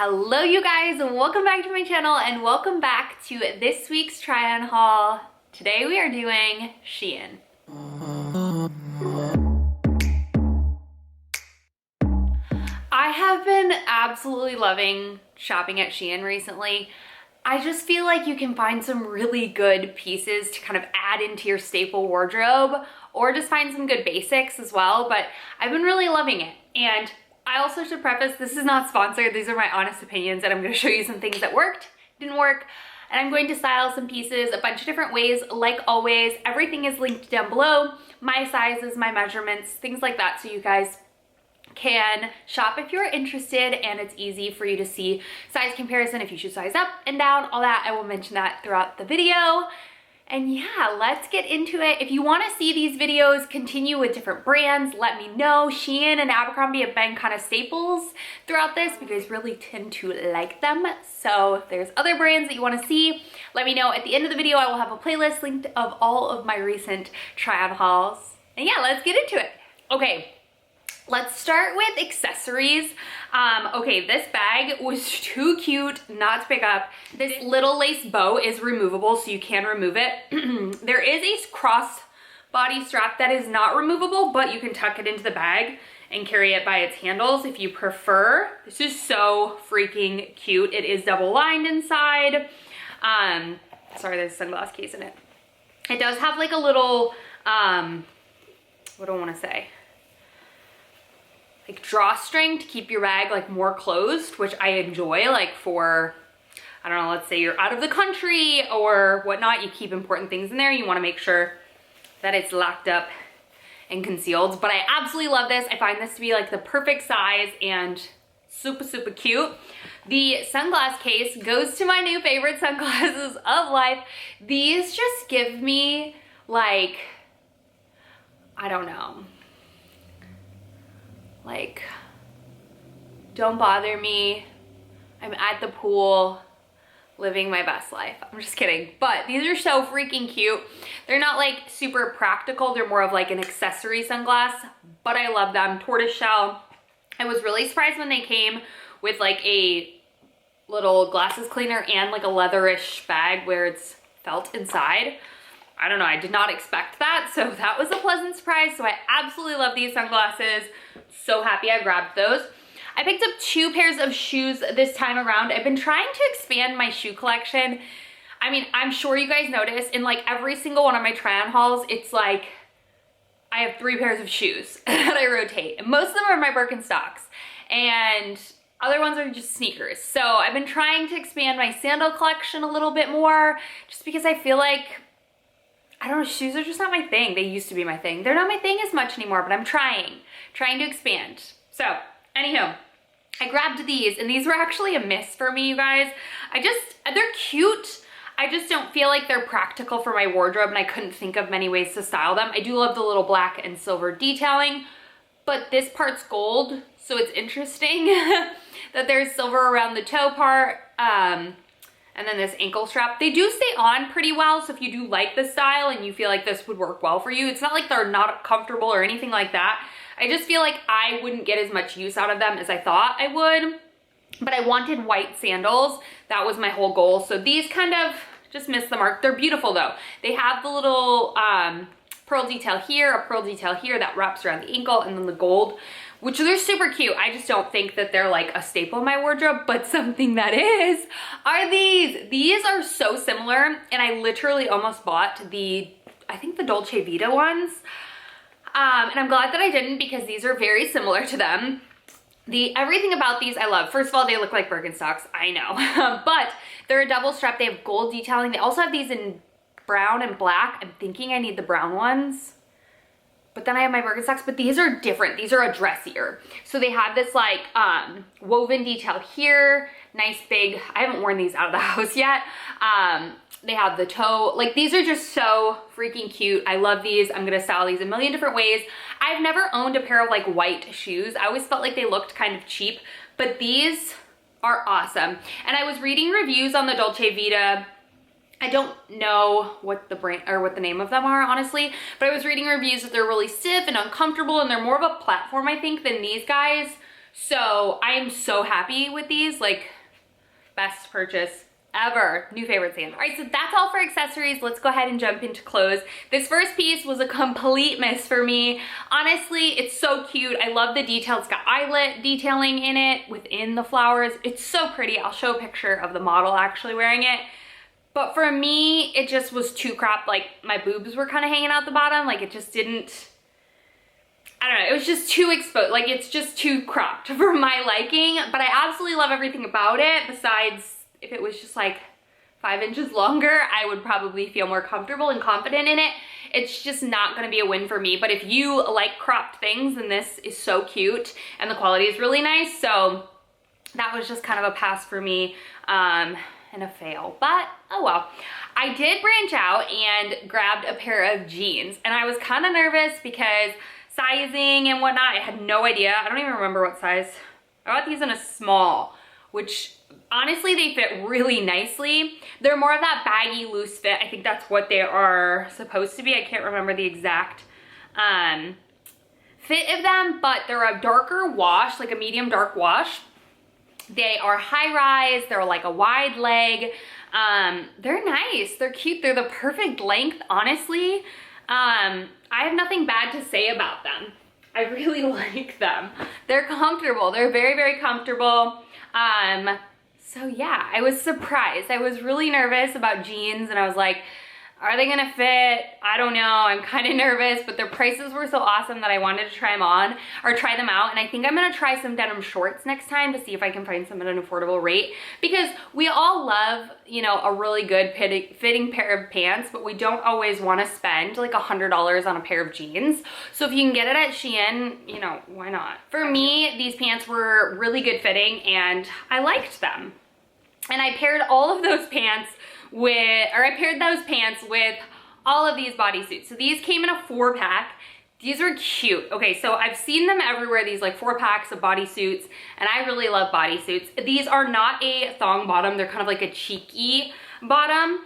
Hello you guys, and welcome back to my channel and welcome back to this week's try-on haul. Today we are doing Shein. I have been absolutely loving shopping at Shein recently. I just feel like you can find some really good pieces to kind of add into your staple wardrobe, or just find some good basics as well, but I've been really loving it. And I also should preface, this is not sponsored, these are my honest opinions, and I'm going to show you some things that worked, didn't work, and I'm going to style some pieces a bunch of different ways. Like always, everything is linked down below, my sizes, my measurements, things like that, so you guys can shop if you're interested, and it's easy for you to see size comparison if you should size up and down, all that. I will mention that throughout the video. And yeah, let's get into it. If you want to see these videos continue with different brands, let me know. Shein and Abercrombie have been kind of staples throughout this. You guys really tend to like them. So if there's other brands that you want to see, let me know. At the end of the video, I will have a playlist linked of all of my recent try-on hauls. And yeah, let's get into it. Okay. Let's start with accessories. Okay, this bag was too cute not to pick up. This little lace bow is removable, so you can remove it. There is a cross body strap that is not removable, but you can tuck it into the bag and carry it by its handles if you prefer. This is so freaking cute. It is double lined inside. Sorry, there's a sunglass case in it. It does have like a little, what do I want to say? Like drawstring to keep your bag like more closed, which I enjoy, like for, I don't know, let's say you're out of the country or whatnot, you keep important things in there, you want to make sure that it's locked up and concealed. But I absolutely love this. I find this to be like the perfect size and super cute. The sunglass case goes to my new favorite sunglasses of life. These just give me like, I don't know, like, don't bother me, I'm at the pool living my best life. I'm just kidding, but these are so freaking cute. They're not like super practical, they're more of like an accessory sunglass, but I love them. Tortoiseshell. I was really surprised when they came with like a little glasses cleaner and like a leatherish bag where it's felt inside. I don't know, I did not expect that, so that was a pleasant surprise. So I absolutely love these sunglasses. So happy I grabbed those. I picked up 2 pairs of shoes this time around. I've been trying to expand my shoe collection. I mean, I'm sure you guys notice in like every single one of my try-on hauls, it's like I have 3 pairs of shoes that I rotate. And most of them are my Birkenstocks, and other ones are just sneakers. So I've been trying to expand my sandal collection a little bit more, just because I feel like, I don't know, shoes are just not my thing. They used to be my thing. They're not my thing as much anymore, but I'm trying to expand. So, anywho, I grabbed these, and these were actually a miss for me, you guys. They're cute. I just don't feel like they're practical for my wardrobe, and I couldn't think of many ways to style them. I do love the little black and silver detailing, but this part's gold, so it's interesting that there's silver around the toe part. And then this ankle strap. They do stay on pretty well, so if you do like this style and you feel like this would work well for you, it's not like they're not comfortable or anything like that. I just feel like I wouldn't get as much use out of them as I thought I would, but I wanted white sandals. That was my whole goal. So these kind of just missed the mark. They're beautiful though. They have the little pearl detail here, a pearl detail here that wraps around the ankle, and then the gold, which they're super cute. I just don't think that they're like a staple in my wardrobe, but something that is are these. These are so similar, and I literally almost bought I think the Dolce Vita ones. And I'm glad that I didn't, because these are very similar to them. Everything about these I love. First of all, they look like Birkenstocks, I know, but they're a double strap. They have gold detailing. They also have these in brown and black. I'm thinking I need the brown ones, but then I have my Birkenstocks, but these are different. These are a dressier. So they have this like woven detail here, nice big, I haven't worn these out of the house yet. They have the toe, like these are just so freaking cute. I love these. I'm gonna style these a million different ways. I've never owned a pair of like white shoes. I always felt like they looked kind of cheap, but these are awesome. And I was reading reviews on the Dolce Vita. I don't know what the brand or what the name of them are, honestly, but I was reading reviews that they're really stiff and uncomfortable, and they're more of a platform, I think, than these guys. So I am so happy with these, like best purchase ever. New favorite sandal. All right, so that's all for accessories. Let's go ahead and jump into clothes. This first piece was a complete miss for me. Honestly, it's so cute. I love the detail. It's got eyelet detailing in it within the flowers. It's so pretty. I'll show a picture of the model actually wearing it. But for me, it just was too cropped. Like my boobs were kind of hanging out the bottom. Like it just didn't, I don't know, it was just too exposed. Like it's just too cropped for my liking, but I absolutely love everything about it. Besides, if it was just like 5 inches longer, I would probably feel more comfortable and confident in it. It's just not gonna be a win for me. But if you like cropped things, then this is so cute and the quality is really nice. So that was just kind of a pass for me and a fail, but oh well. I did branch out and grabbed a pair of jeans, and I was kind of nervous because sizing and whatnot, I had no idea. I don't even remember what size. I got these in a small, which honestly, they fit really nicely. They're more of that baggy, loose fit. I think that's what they are supposed to be. I can't remember the exact fit of them, but they're a darker wash, like a medium dark wash. They are high rise. They're like a wide leg. They're nice. They're cute. They're the perfect length, honestly. I have nothing bad to say about them. I really like them. They're comfortable. They're very, very comfortable. So yeah, I was surprised. I was really nervous about jeans, and I was like, are they gonna fit? I don't know. I'm kind of nervous, but their prices were so awesome that I wanted to try them on or try them out. And I think I'm gonna try some denim shorts next time to see if I can find some at an affordable rate, because we all love, you know, a really good fitting pair of pants, but we don't always want to spend like $100 on a pair of jeans. So if you can get it at Shein, you know, why not? For me, these pants were really good fitting and I liked them. And I paired all of those pants with all of these bodysuits. So these came in a 4-pack. These are cute. Okay, so I've seen them everywhere, these like 4-packs of bodysuits, and I really love bodysuits. These are not a thong bottom. They're kind of like a cheeky bottom.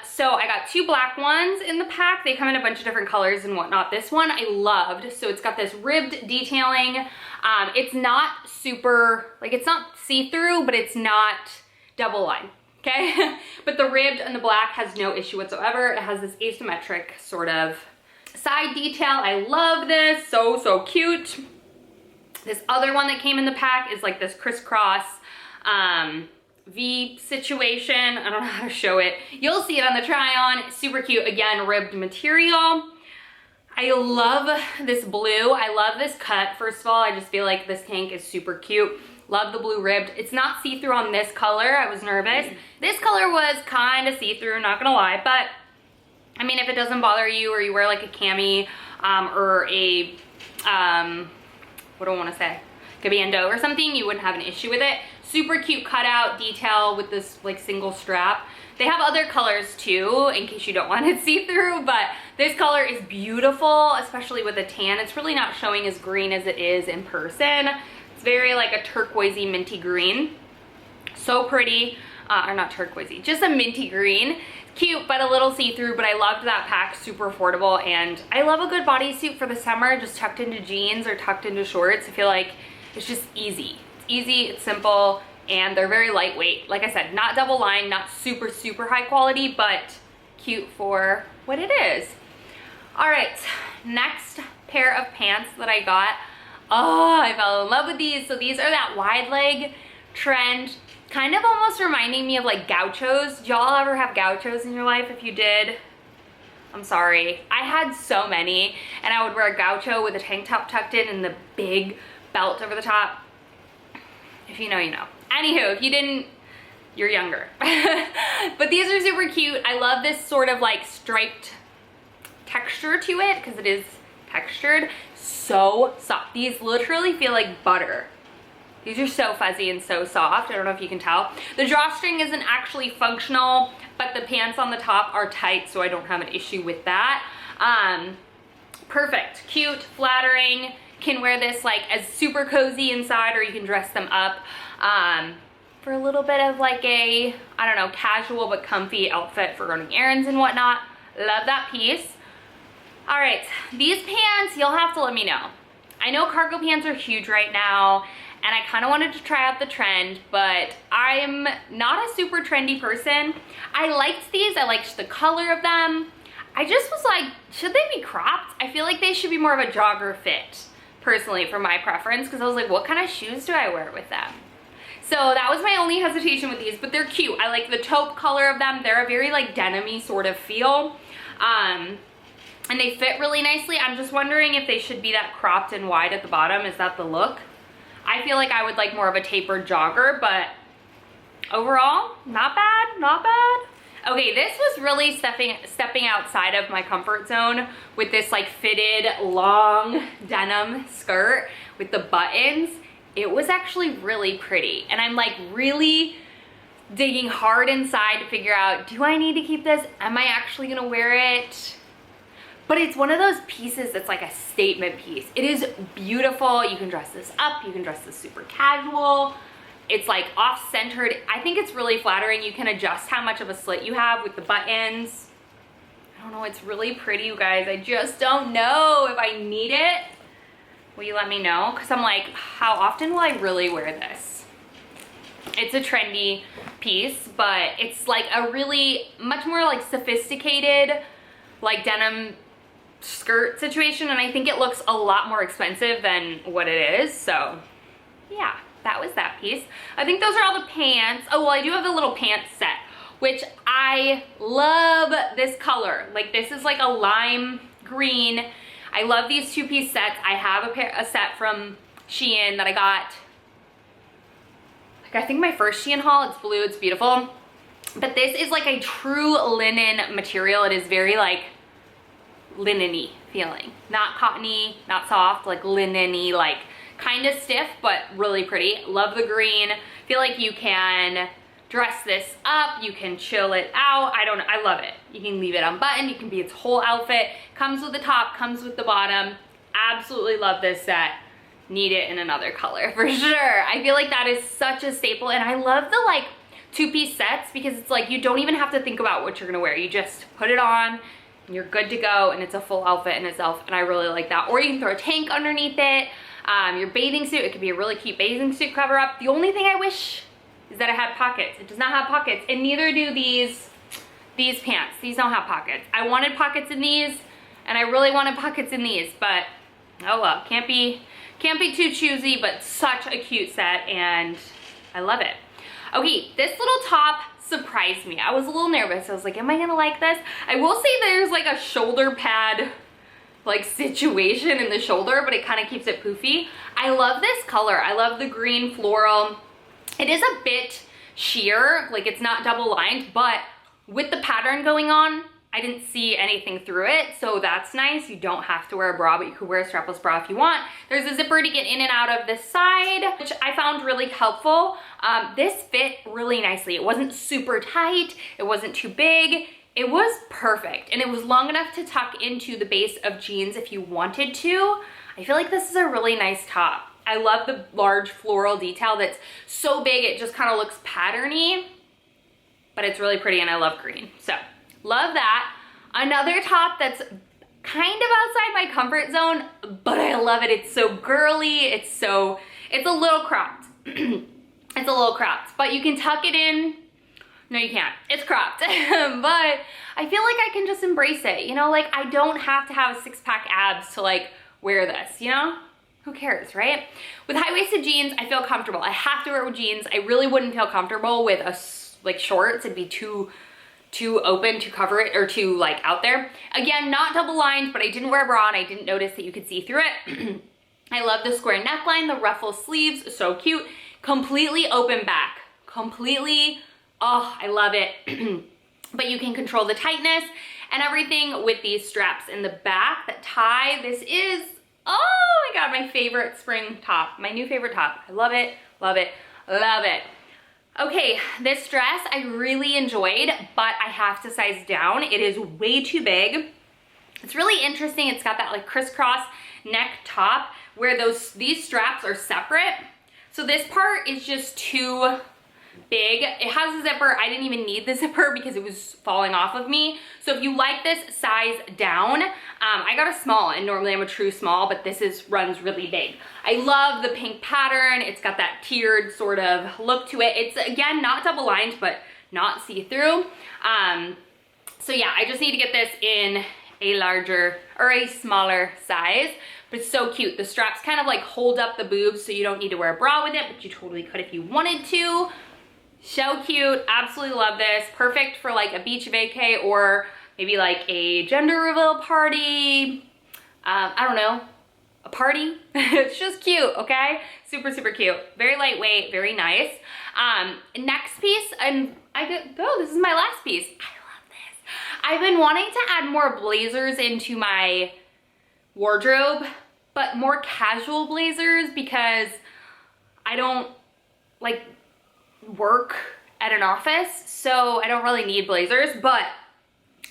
So I got 2 black ones in the pack. They come in a bunch of different colors and whatnot. This one I loved. So it's got this ribbed detailing. It's not super, like it's not see-through, but it's not double line. Okay, but the ribbed and the black has no issue whatsoever. It has this asymmetric sort of side detail. I love this, so cute. This other one that came in the pack is like this crisscross V situation. I don't know how to show it. You'll see it on the try on. It's super cute. Again, ribbed material. I love this blue. I love this cut. First of all, I just feel like this tank is super cute. Love the blue ribbed. It's not see-through on this color. I was nervous. This color was kind of see-through, not gonna lie, but I mean, if it doesn't bother you or you wear like a cami or a, what do I wanna say? Like a bandeau or something, you wouldn't have an issue with it. Super cute cutout detail with this like single strap. They have other colors too, in case you don't want it see-through, but this color is beautiful, especially with a tan. It's really not showing as green as it is in person. It's very like a turquoisey minty green. So pretty, or not turquoisey, just a minty green. Cute, but a little see-through, but I loved that pack, super affordable, and I love a good bodysuit for the summer, just tucked into jeans or tucked into shorts. I feel like it's just easy. It's easy, it's simple, and they're very lightweight. Like I said, not double line, not super high quality, but cute for what it is. All right, next pair of pants that I got. Oh, I fell in love with these. So these are that wide leg trend, kind of almost reminding me of like gauchos. Did y'all ever have gauchos in your life? If you did, I'm sorry. I had so many, and I would wear a gaucho with a tank top tucked in and the big belt over the top. If you know, you know. Anywho, if you didn't, you're younger. But these are super cute. I love this sort of like striped texture to it because it is textured. So soft. These literally feel like butter. These are so fuzzy and so soft. I don't know if you can tell. The drawstring isn't actually functional, but the pants on the top are tight, so I don't have an issue with that. Perfect, cute, flattering. Can wear this like as super cozy inside, or you can dress them up for a little bit of like a, I don't know, casual but comfy outfit for running errands and whatnot. Love that piece. All right, these pants, you'll have to let me know. I know cargo pants are huge right now, and I kind of wanted to try out the trend, but I'm not a super trendy person. I liked these, I liked the color of them. I just was like, should they be cropped? I feel like they should be more of a jogger fit, personally, for my preference, because I was like, what kind of shoes do I wear with them? So that was my only hesitation with these, but they're cute. I like the taupe color of them. They're a very like denim-y sort of feel. And they fit really nicely. I'm just wondering if they should be that cropped and wide at the bottom. Is that the look? I feel like I would like more of a tapered jogger, but overall, not bad, not bad. Okay, this was really stepping outside of my comfort zone with this like fitted long denim skirt with the buttons. It was actually really pretty, and I'm like really digging hard inside to figure out, do I need to keep this? Am I actually gonna wear it? But it's one of those pieces that's like a statement piece. It is beautiful. You can dress this up. You can dress this super casual. It's like off-centered. I think it's really flattering. You can adjust how much of a slit you have with the buttons. I don't know, it's really pretty, you guys. I just don't know if I need it. Will you let me know? Because I'm like, how often will I really wear this? It's a trendy piece, but it's like a really much more like sophisticated like denim skirt situation, and I think it looks a lot more expensive than what it is. So yeah, that was that piece. I think those are all the pants. Oh, well, I do have the little pants set, which I love this color. Like, this is like a lime green. I love these two-piece sets. I have a set from Shein that I got, like, I think my first Shein haul. It's blue, it's beautiful. But this is like a true linen material. It is very like linen-y feeling. Not cottony, not soft, like linen-y, like kind of stiff, but really pretty. Love the green. Feel like you can dress this up, you can chill it out. I don't know, I love it. You can leave it unbuttoned, you can be its whole outfit. Comes with the top, comes with the bottom. Absolutely love this set. Need it in another color for sure. I feel like that is such a staple, and I love the like two-piece sets because it's like you don't even have to think about what you're gonna wear. You just put it on and you're good to go, and it's a full outfit in itself, and I really like that. Or you can throw a tank underneath it. Your bathing suit, it could be a really cute bathing suit cover up. The only thing I wish is that it had pockets. It does not have pockets, and neither do these pants. These don't have pockets. I wanted pockets in these, and I really wanted pockets in these, but oh well, can't be too choosy, but such a cute set, and I love it. Okay, this little top surprised me. I was a little nervous. I was like, am I gonna like this? I will say there's like a shoulder pad like situation in the shoulder, but it kind of keeps it poofy. I love this color. I love the green floral. It is a bit sheer, like it's not double lined, but with the pattern going on, I didn't see anything through it, so that's nice. You don't have to wear a bra, but you could wear a strapless bra if you want. There's a zipper to get in and out of the side, which I found really helpful. This fit really nicely. It wasn't super tight, it wasn't too big. It was perfect, and it was long enough to tuck into the base of jeans if you wanted to. I feel like this is a really nice top. I love the large floral detail that's so big it just kind of looks patterny, but it's really pretty, and I love green. So love that. Another top that's kind of outside my comfort zone, but I love it. It's so girly. It's a little cropped. It's a little cropped, but you can tuck it in. No, you can't. It's cropped. But I feel like I can just embrace it. You know, like I don't have to have a six-pack abs to like wear this, you know? Who cares, right? With high-waisted jeans, I feel comfortable. I have to wear it with jeans. I really wouldn't feel comfortable with like shorts. It'd be too open to cover it, or too like out there. Again, not double lined, but I didn't wear a bra and I didn't notice that you could see through it. I love the square neckline, the ruffle sleeves, so cute. Completely open back, completely, oh, I love it. But you can control the tightness and everything with these straps in the back that tie. This is, oh my God, my favorite spring top, my new favorite top. I love it, love it, love it. Okay, this dress I really enjoyed, but I have to size down. It is way too big. It's really interesting. It's got that like crisscross neck top where these straps are separate. So this part is just too big. It has a zipper. I didn't even need the zipper because it was falling off of me. So if you like this size down, I got a small, and normally I'm a true small, but this runs really big. I love the pink pattern. It's got that tiered sort of look to it. It's, again, not double lined, but not see-through. So yeah, I just need to get this in a larger or a smaller size, but it's so cute. The straps kind of like hold up the boobs, so you don't need to wear a bra with it, but you totally could if you wanted to. So cute, absolutely love this. Perfect for like a beach vacay or maybe like a gender reveal party. I don't know, a party. It's just cute, okay? Super, super cute. Very lightweight, very nice. Next piece, and this is my last piece. I love this. I've been wanting to add more blazers into my wardrobe, but more casual blazers because I don't like work at an office, so I don't really need blazers. But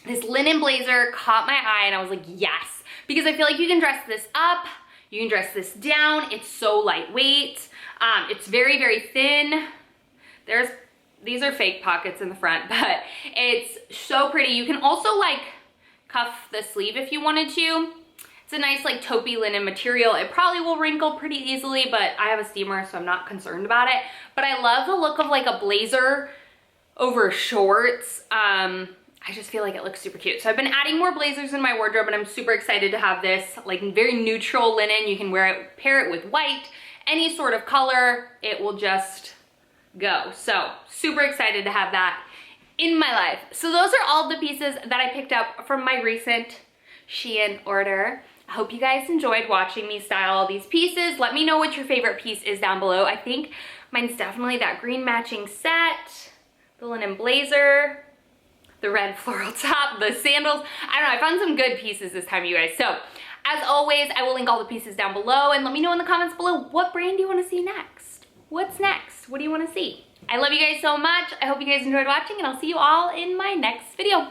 this linen blazer caught my eye and I was like, yes, because I feel like you can dress this up, you can dress this down. It's so lightweight. It's very, very thin. These are fake pockets in the front, but it's so pretty. You can also like cuff the sleeve if you wanted to. It's a nice like taupey linen material. It probably will wrinkle pretty easily, but I have a steamer, so I'm not concerned about it. But I love the look of like a blazer over shorts. I just feel like it looks super cute. So I've been adding more blazers in my wardrobe, and I'm super excited to have this like very neutral linen. You can wear it, pair it with white, any sort of color, it will just go. So super excited to have that in my life. So those are all the pieces that I picked up from my recent Shein order. I hope you guys enjoyed watching me style all these pieces. Let me know what your favorite piece is down below. I think mine's definitely that green matching set, the linen blazer, the red floral top, the sandals. I don't know, I found some good pieces this time, you guys. So as always, I will link all the pieces down below, and let me know in the comments below, what brand do you want to see next? What's next? What do you want to see? I love you guys so much. I hope you guys enjoyed watching, and I'll see you all in my next video.